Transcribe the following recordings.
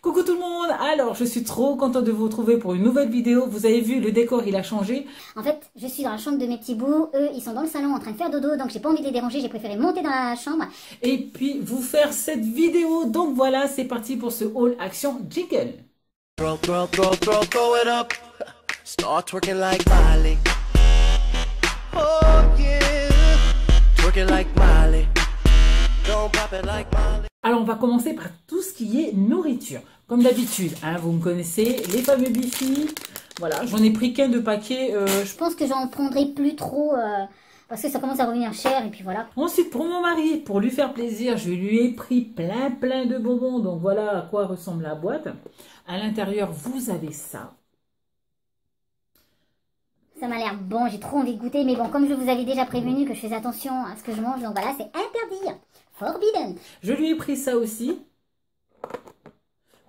Coucou tout le monde, alors je suis trop contente de vous retrouver pour une nouvelle vidéo. Vous avez vu, le décor il a changé. En fait, je suis dans la chambre de mes petits bouts, eux ils sont dans le salon en train de faire dodo, donc j'ai pas envie de les déranger, j'ai préféré monter dans la chambre. Et puis vous faire cette vidéo, donc voilà, c'est parti pour ce haul action jingle. Throw it up. Start twerking like Miley. Oh yeah. Twerking like Miley. Don't pop it like Miley. Alors on va commencer par tout ce qui est nourriture. Comme d'habitude, hein, vous me connaissez, les fameux Bifi. Voilà, j'en ai pris qu'un de paquet. Je pense que j'en prendrai plus trop parce que ça commence à revenir cher et puis voilà. Ensuite, pour mon mari, pour lui faire plaisir, je lui ai pris plein de bonbons. Donc voilà à quoi ressemble la boîte. À l'intérieur, vous avez ça. Ça m'a l'air bon, j'ai trop envie de goûter, mais bon, comme je vous avais déjà prévenu que je faisais attention à ce que je mange, donc voilà, c'est interdit. Forbidden. Je lui ai pris ça aussi.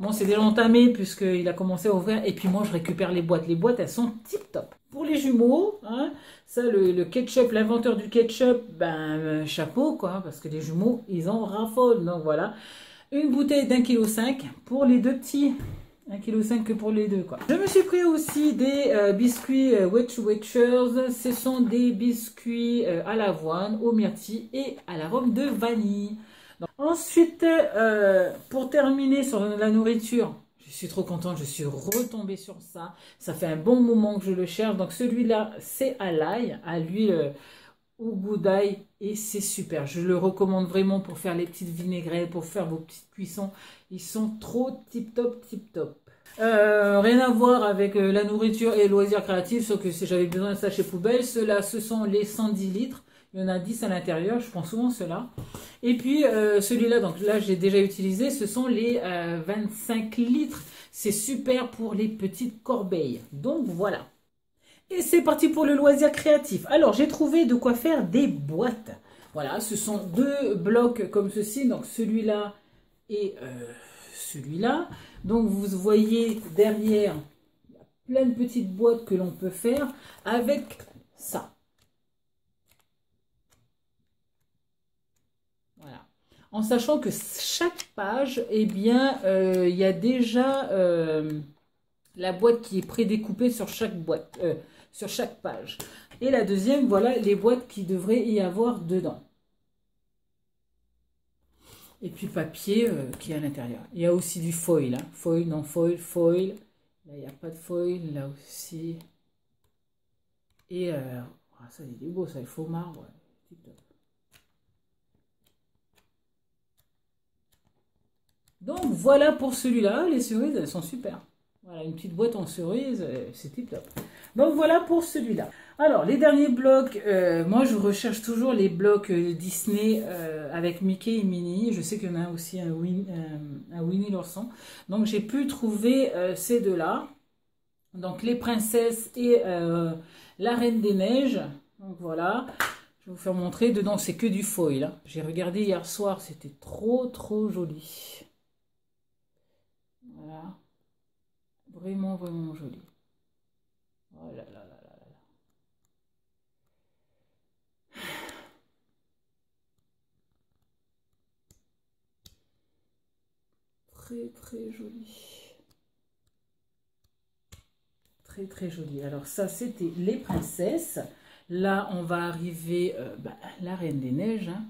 Bon, c'est déjà entamé puisqu'il a commencé à ouvrir. Et puis moi, je récupère les boîtes. Les boîtes, elles sont tip top. Pour les jumeaux, hein, ça, le ketchup, l'inventeur du ketchup, ben, chapeau, quoi. Parce que les jumeaux, ils en raffolent. Donc voilà. Une bouteille d'1,5 kg pour les deux petits. 1,5 kg que pour les deux, quoi. Je me suis pris aussi des biscuits Wetchers. Ce sont des biscuits à l'avoine, au myrtille et à l'arôme de vanille. Donc, ensuite, pour terminer sur la nourriture, je suis trop contente, je suis retombée sur ça. Ça fait un bon moment que je le cherche. Donc celui-là, c'est à l'ail, à l'huile au goût d'ail et c'est super. Je le recommande vraiment pour faire les petites vinaigrettes, pour faire vos petites cuissons. Ils sont trop tip top, tip top. Rien à voir avec la nourriture et loisirs créatifs, sauf que si j'avais besoin de sachets poubelle, ceux-là, ce sont les 110 litres. Il y en a 10 à l'intérieur, je prends souvent ceux-là. Et puis celui-là, donc là j'ai déjà utilisé, ce sont les 25 litres. C'est super pour les petites corbeilles. Donc voilà. Et c'est parti pour le loisir créatif. Alors j'ai trouvé de quoi faire des boîtes. Voilà, ce sont deux blocs comme ceci, donc celui-là et celui-là. Donc vous voyez derrière, il y a plein de petites boîtes que l'on peut faire avec ça. Voilà. En sachant que chaque page, eh bien, il y a déjà la boîte qui est prédécoupée sur chaque boîte, sur chaque page. Et la deuxième, voilà les boîtes qui devraient y avoir dedans. Et puis papier qui est à l'intérieur. Il y a aussi du foil. Hein. Foil, non foil, foil. Là, il n'y a pas de foil. Là aussi. Et ça, il est beau, ça, le faux marbre. Ouais. Donc, voilà pour celui-là. Les cerises, elles sont super. Voilà, une petite boîte en cerise, c'est tip top. Donc, voilà pour celui-là. Alors, les derniers blocs, moi, je recherche toujours les blocs Disney avec Mickey et Minnie. Je sais qu'il y en a aussi un Winnie l'ourson. Donc, j'ai pu trouver ces deux-là. Donc, les princesses et la Reine des Neiges. Donc, voilà. Je vais vous faire montrer. Dedans, c'est que du foil. Hein. J'ai regardé hier soir, c'était trop joli. Voilà. Vraiment joli. Oh là là là là là. Très joli. Très joli. Alors ça, c'était les princesses. Là, on va arriver la Reine des Neiges. Hein,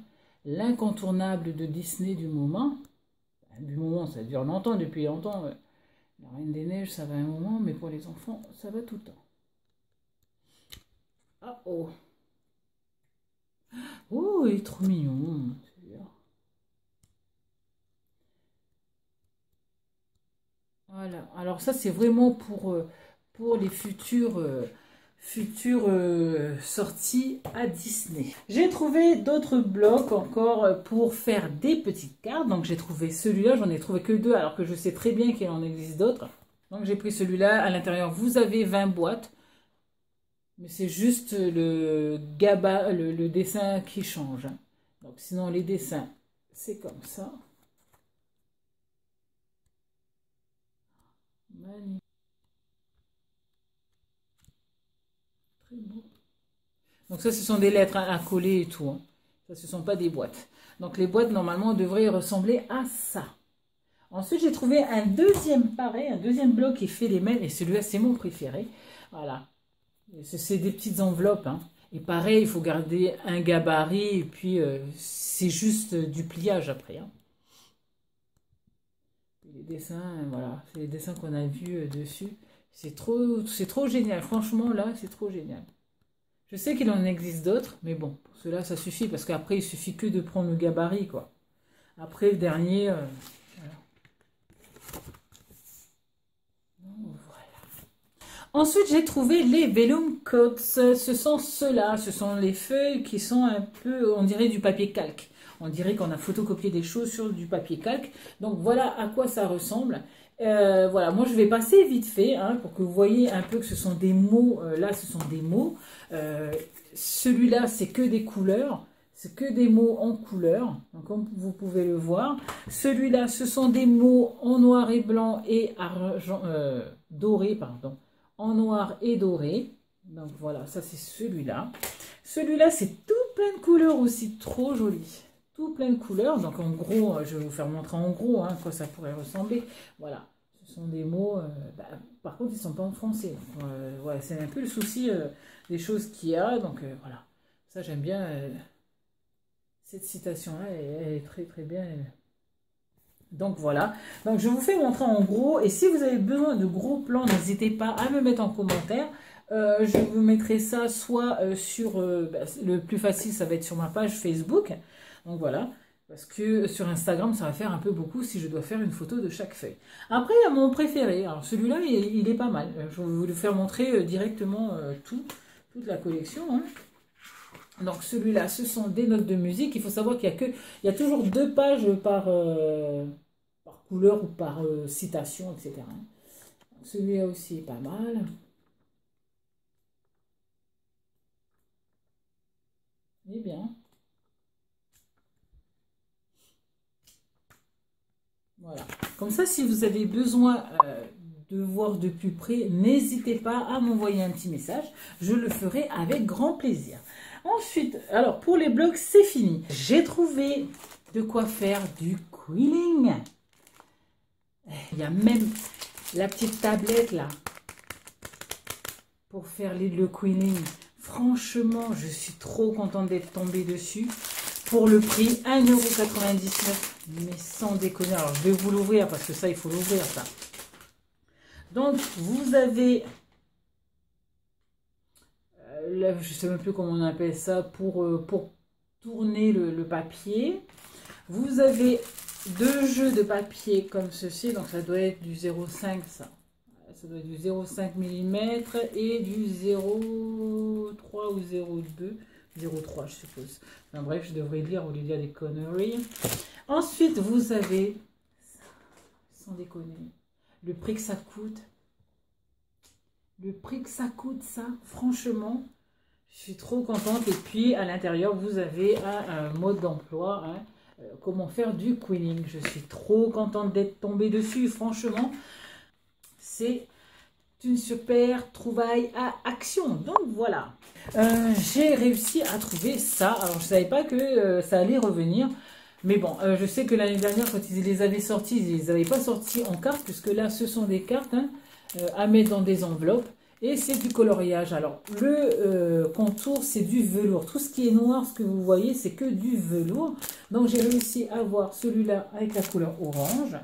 l'incontournable de Disney du moment. Du moment, ça dure longtemps, depuis longtemps. La Reine des Neiges, ça va un moment, mais pour les enfants, ça va tout le temps. Ah oh. Oh, il est trop mignon. Voilà. Alors ça, c'est vraiment pour les futures sorties à Disney. J'ai trouvé d'autres blocs encore pour faire des petites cartes. Donc j'ai trouvé celui-là, j'en ai trouvé que deux alors que je sais très bien qu'il en existe d'autres. Donc j'ai pris celui-là. À l'intérieur, vous avez 20 boîtes. Mais c'est juste le dessin qui change. Donc sinon les dessins, c'est comme ça. Magnifique. Très beau. Donc ça, ce sont des lettres à coller et tout. Hein. Ça, ce ne sont pas des boîtes. Donc les boîtes, normalement, devraient ressembler à ça. Ensuite, j'ai trouvé un deuxième pareil, un deuxième bloc qui fait les mêmes. Et celui-là, c'est mon préféré. Voilà. C'est des petites enveloppes. Hein. Et pareil, il faut garder un gabarit. Et puis, c'est juste du pliage après. Hein. Les dessins, voilà. C'est les dessins qu'on a vus dessus. C'est trop génial. Franchement, là, c'est trop génial. Je sais qu'il en existe d'autres. Mais bon, pour cela, ça suffit. Parce qu'après, il suffit que de prendre le gabarit, quoi. Après, le dernier... voilà. Ensuite, j'ai trouvé les Vellum Coats. Ce sont ceux-là. Ce sont les feuilles qui sont un peu, on dirait, du papier calque. On dirait qu'on a photocopié des choses sur du papier calque. Donc, voilà à quoi ça ressemble. Voilà, moi, je vais passer vite fait hein, pour que vous voyez un peu que ce sont des mots. Là, ce sont des mots. Celui-là, c'est que des couleurs. C'est que des mots en couleur, donc comme vous pouvez le voir. Celui-là, ce sont des mots en noir et blanc et argent, doré, pardon. En noir et doré. Donc voilà, ça c'est celui-là. Celui-là, c'est tout plein de couleurs aussi, trop joli. Tout plein de couleurs. Donc en gros, je vais vous faire montrer en gros hein, quoi ça pourrait ressembler. Voilà, ce sont des mots, par contre, ils ne sont pas en français. Ouais, c'est un peu le souci des choses qu'il y a. Donc voilà, ça j'aime bien. Cette citation-là, elle est très très bien. Donc voilà. Donc je vous fais montrer en gros. Et si vous avez besoin de gros plans, n'hésitez pas à me mettre en commentaire. Je vous mettrai ça soit sur... le plus facile, ça va être sur ma page Facebook. Donc voilà. Parce que sur Instagram, ça va faire un peu beaucoup si je dois faire une photo de chaque feuille. Après, il y a mon préféré. Alors celui-là, il est pas mal. Je vais vous le faire montrer directement toute la collection. Hein. Donc celui-là, ce sont des notes de musique. Il faut savoir qu'il y a toujours 2 pages par couleur ou par citation, etc. Celui-là aussi est pas mal. Il est bien. Voilà. Comme ça, si vous avez besoin de voir de plus près, n'hésitez pas à m'envoyer un petit message. Je le ferai avec grand plaisir. Ensuite, alors pour les blocs, c'est fini. J'ai trouvé de quoi faire du quilling. Il y a même la petite tablette là pour faire le quilling. Franchement, je suis trop contente d'être tombée dessus. Pour le prix, 1,99 €. Mais sans déconner. Alors, je vais vous l'ouvrir parce que ça, il faut l'ouvrir ça. Donc, vous avez... Là, je ne sais même plus comment on appelle ça, pour tourner le papier. Vous avez 2 jeux de papier comme ceci, donc ça doit être du 0,5 ça. Ça doit être du 0,5 mm et du 0,3 ou 0,2, 0,3 je suppose. Enfin, bref, je devrais lire au lieu de dire des conneries. Ensuite, vous avez, sans déconner, le prix que ça coûte. Le prix que ça coûte, ça, franchement, je suis trop contente. Et puis, à l'intérieur, vous avez un mode d'emploi, hein, comment faire du quilling. Je suis trop contente d'être tombée dessus, franchement. C'est une super trouvaille à action. Donc, voilà. J'ai réussi à trouver ça. Alors, je ne savais pas que ça allait revenir. Mais bon, je sais que l'année dernière, quand ils les avaient sortis, ils ne les avaient pas sortis en carte, puisque là, ce sont des cartes, hein, à mettre dans des enveloppes et c'est du coloriage. Alors le contour c'est du velours, tout ce qui est noir, ce que vous voyez c'est que du velours. Donc j'ai réussi à avoir celui-là avec la couleur orange,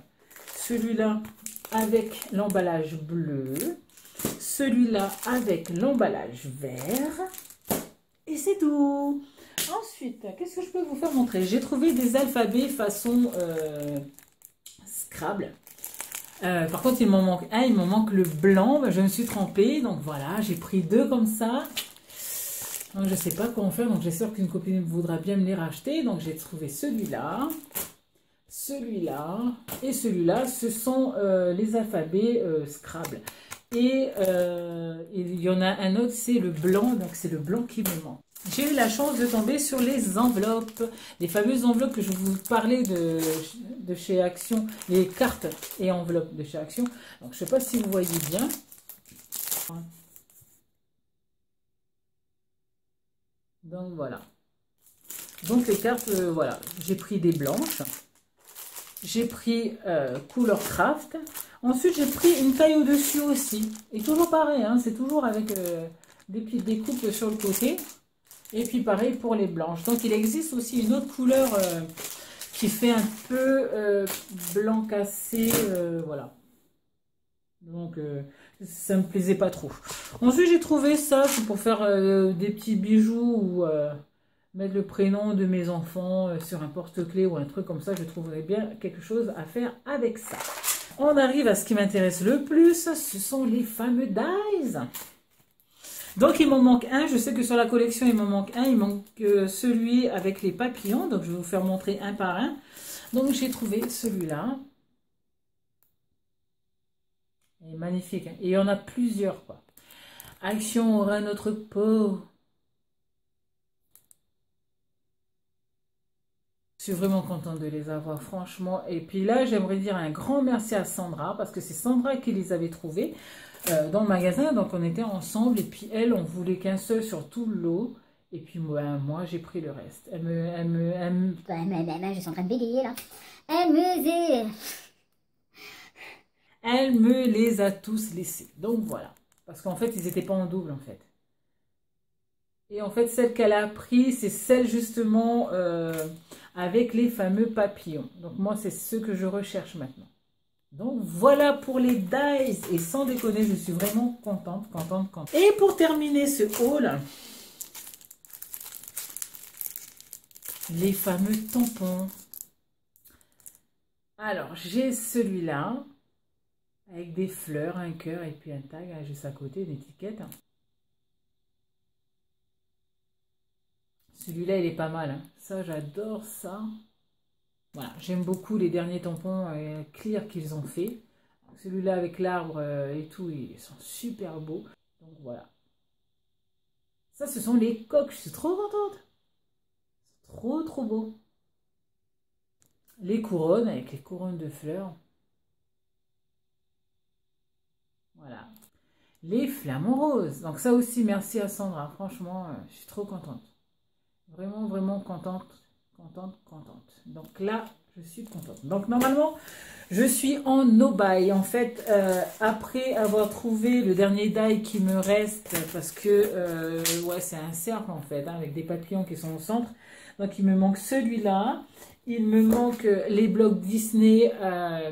celui-là avec l'emballage bleu, celui-là avec l'emballage vert et c'est tout. Ensuite, qu'est-ce que je peux vous faire montrer? J'ai trouvé des alphabets façon Scrabble. Par contre, il m'en manque un, il m'en manque le blanc. Je me suis trompée, donc voilà, j'ai pris 2 comme ça. Donc, je ne sais pas comment faire, donc j'espère qu'une copine voudra bien me les racheter. Donc, j'ai trouvé celui-là, celui-là et celui-là. Ce sont les alphabets Scrabble. Et il y en a un autre, c'est le blanc, donc c'est le blanc qui me manque. J'ai eu la chance de tomber sur les enveloppes, les fameuses enveloppes que je vous parlais de chez Action, les cartes et enveloppes de chez Action. Donc, je ne sais pas si vous voyez bien. Donc, voilà. Donc, les cartes, voilà, j'ai pris des blanches. j'ai pris Couleur Craft. Ensuite, j'ai pris une taille au-dessus aussi. Et toujours pareil, hein, c'est toujours avec des petites découpes sur le côté. Et puis pareil pour les blanches. Donc il existe aussi une autre couleur qui fait un peu blanc cassé. Voilà. Donc ça me plaisait pas trop. Ensuite j'ai trouvé ça, c'est pour faire des petits bijoux ou mettre le prénom de mes enfants sur un porte-clés ou un truc comme ça. Je trouverais bien quelque chose à faire avec ça. On arrive à ce qui m'intéresse le plus, ce sont les fameux dies. Donc il m'en manque un, je sais que sur la collection il m'en manque un, il manque celui avec les papillons, donc je vais vous faire montrer un par un. Donc j'ai trouvé celui-là. Il est magnifique, hein. Et il y en a plusieurs, quoi. Action aura notre peau. Je suis vraiment contente de les avoir, franchement. Et puis là, j'aimerais dire un grand merci à Sandra, parce que c'est Sandra qui les avait trouvés dans le magasin. Donc on était ensemble, et puis elle, on voulait qu'un seul sur tout le lot. Et puis moi j'ai pris le reste. Je suis en train de bégayer là. Elle me les a tous laissés. Donc voilà. Parce qu'en fait, ils n'étaient pas en double en fait. Et en fait, celle qu'elle a pris, c'est celle justement avec les fameux papillons. Donc moi, c'est ce que je recherche maintenant. Donc voilà pour les dies. Et sans déconner, je suis vraiment contente. Et pour terminer ce haul, les fameux tampons. Alors, j'ai celui-là. Avec des fleurs, un cœur et puis un tag juste à côté, une étiquette. Celui-là, il est pas mal, hein. Ça, j'adore ça. Voilà, j'aime beaucoup les derniers tampons clear qu'ils ont fait. Celui-là avec l'arbre et tout, ils sont super beaux. Donc voilà. Ça, ce sont les coques. Je suis trop contente. Trop beau. Les couronnes avec les couronnes de fleurs. Voilà. Les flamants roses. Donc ça aussi, merci à Sandra. Franchement, je suis trop contente. Vraiment contente. Donc là, je suis contente. Donc normalement, je suis en no buy. En fait, après avoir trouvé le dernier die qui me reste, parce que, ouais, c'est un cercle en fait, hein, avec des papillons qui sont au centre. Donc il me manque celui-là. Il me manque les blocs Disney,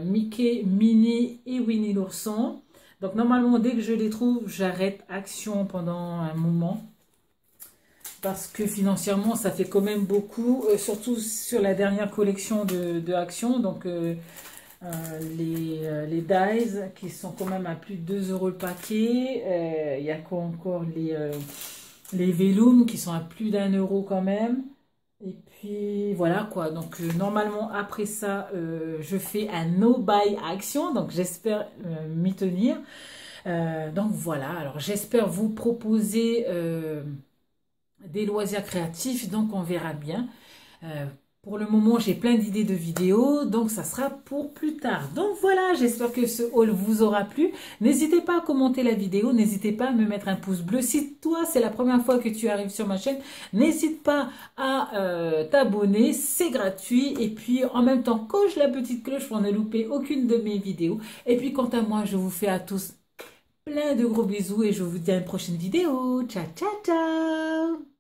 Mickey, Minnie et Winnie l'ourson. Donc normalement, dès que je les trouve, j'arrête Action pendant un moment. Parce que financièrement, ça fait quand même beaucoup. Surtout sur la dernière collection de Action. Donc les dies qui sont quand même à plus de 2 € le paquet. Il y a quoi encore les Vellum qui sont à plus d'1 € quand même. Et puis voilà quoi, donc normalement après ça je fais un no buy Action, donc j'espère m'y tenir. Donc voilà, alors j'espère vous proposer des loisirs créatifs, donc on verra bien. Pour le moment j'ai plein d'idées de vidéos, donc ça sera pour plus tard. Donc voilà, j'espère que ce haul vous aura plu. N'hésitez pas à commenter la vidéo, n'hésitez pas à me mettre un pouce bleu. Si toi c'est la première fois que tu arrives sur ma chaîne, n'hésite pas à t'abonner, c'est gratuit. Et puis en même temps, coche la petite cloche pour ne louper aucune de mes vidéos. Et puis quant à moi, je vous fais à tous plein de gros bisous et je vous dis à une prochaine vidéo. Ciao, ciao, ciao!